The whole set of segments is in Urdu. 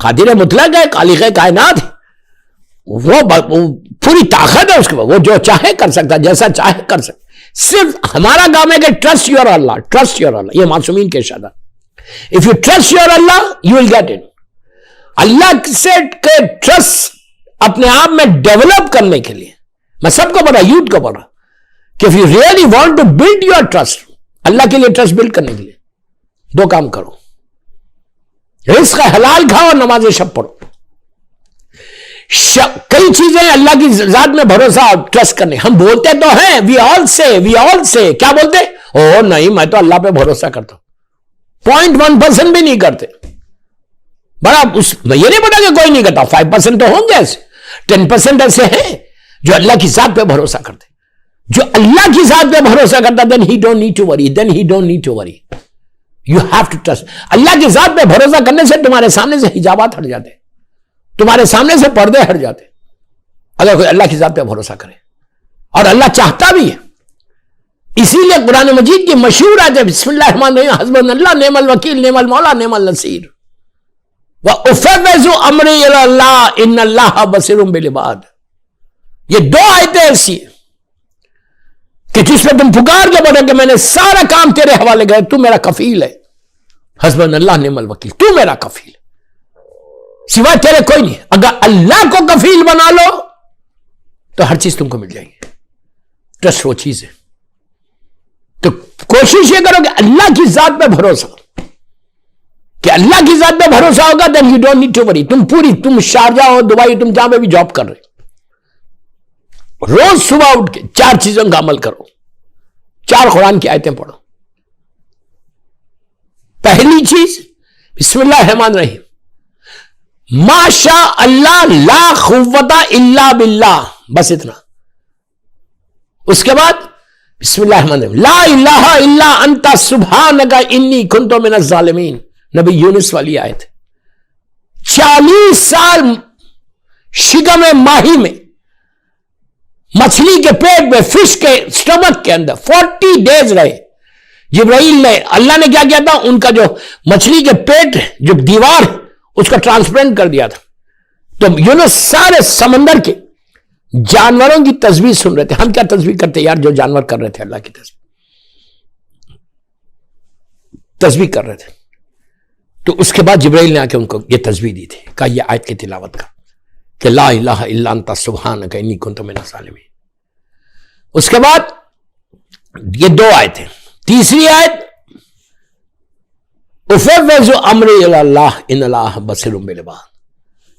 قادر مطلق ہے، خالق کائنات ہے، وہ پوری طاقت ہے اس کے بعد، وہ جو چاہے کر سکتا، جیسا چاہے کر سکتا. صرف ہمارا کام ہے کہ trust your Allah, trust your Allah. یہ معصومین کے ارشادات. If you trust your Allah you will get it. Allah سے ٹرسٹ اپنے آپ میں ڈیولپ کرنے کے لیے میں سب کو بڑا یوتھ کو بڑا کہ if you really want to build your trust، اللہ کے لیے ٹرسٹ بلڈ کرنے کے لیے دو کام کرو. رزق حلال کھاؤ اور نماز شب پڑھو. کئی چیزیں اللہ کی ذات میں بھروسہ اور ٹرسٹ کرنے. ہم بولتے تو ہیں وی آل سے کیا بولتے؟ او نہیں میں تو اللہ پہ بھروسہ کرتا ہوں. 0.1% بھی نہیں کرتے. بڑا یہ نہیں پتا کہ کوئی نہیں کرتا. 5% تو ہوں گے ایسے، 10% ایسے ہیں جو اللہ کی ذات پہ بھروسہ کرتے. جو اللہ کی ذات پہ بھروسہ کرتا then he don't need to worry. You have to trust. اللہ کی ذات پہ بھروسہ کرنے سے تمہارے سامنے سے حجابات ہٹ جاتے، تمہارے سامنے سے پردے ہٹ جاتے اگر کوئی اللہ کی ذات پہ بھروسہ کرے. اور اللہ چاہتا بھی ہے. اسی لیے قرآن مجید کی مشہور آیت ہے بسم اللہ الرحمن الرحیم حسبنا اللہ نعم الوکیل نعم المولا نعم النصیر وَأُفَوِّضُ أَمْرِي إِلَى اللَّهِ إِنَّ اللَّهَ بَصِيرٌ بِالْعِبَادِ. یہ دو آیتیں ایسی ہیں کہ جس میں تم پکار کے بولے کہ میں نے سارا کام تیرے حوالے کیا، تو میرا کفیل ہے. حسبنا اللہ نعم الوکیل، تو میرا کفیل ہے، سوائے تیرے کوئی نہیں. اگر اللہ کو کفیل بنا لو تو ہر چیز تم کو مل جائے گی. ٹرسٹ وہ چیز ہے. تو کوشش یہ کرو کہ اللہ کی ذات پہ بھروسہ، کہ اللہ کی ذات پہ بھروسہ ہوگا then you don't need to worry. تم شارجہ ہو دبئی، تم جہاں پہ بھی جاب کر رہے، روز صبح اٹھ کے 4 چیزوں کا عمل کرو. 4 قرآن کی آیتیں پڑھو. پہلی چیز بسم اللہ الرحمن الرحیم ما شاء اللہ لا قوت الا باللہ، بس اتنا. اس کے بعد بسم اللہ الرحمن الرحیم لا الہ الا انت سبحانک انی کنت من الظالمین. نبی یونس والی آیت. 40 سال شکم ماہی میں، مچھلی کے پیٹ میں، فش کے سٹمک کے اندر 40 ڈیز رہے. جبرائیل نے، اللہ نے کیا کیا تھا، ان کا جو مچھلی کے پیٹ جو دیوار اس کا ٹرانسپیرنٹ کر دیا تھا. تو یونس سارے سمندر کے جانوروں کی تسبیح سن رہے تھے. ہم کیا تسبیح کرتے یار، جو جانور کر رہے تھے اللہ کی تسبیح کر رہے تھے. تو اس کے بعد جبرائیل نے آ کے ان کو یہ تسبیح دی تھی، کہا یہ آیت کی تلاوت کا کہ لا الہ الا انت سبحانک انی کنت من الظالمین. اس کے بعد یہ 2 آیتیں. تیسری آیت افوض امری الی اللہ ان اللہ بصیر بالعباد.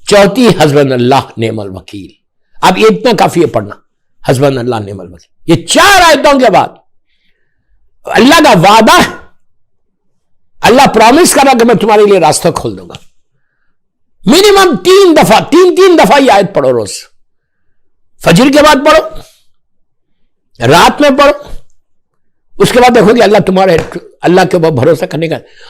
چوتھی حسبنا اللہ نعم الوکیل. اب یہ اتنا کافی ہے پڑھنا، حسبنا اللہ نعم الوکیل. یہ 4 آیتوں کے بعد اللہ کا وعدہ ہے، اللہ پرامس کر رہا کہ میں تمہارے لیے راستہ کھول دوں گا. منیمم 3 دفعہ، 3 دفعہ یہ آیت پڑھو روز. فجر کے بعد پڑھو، رات میں پڑھو. اس کے بعد دیکھو کہ اللہ تمہارے اللہ کے اوپر بھروسہ کرنے کا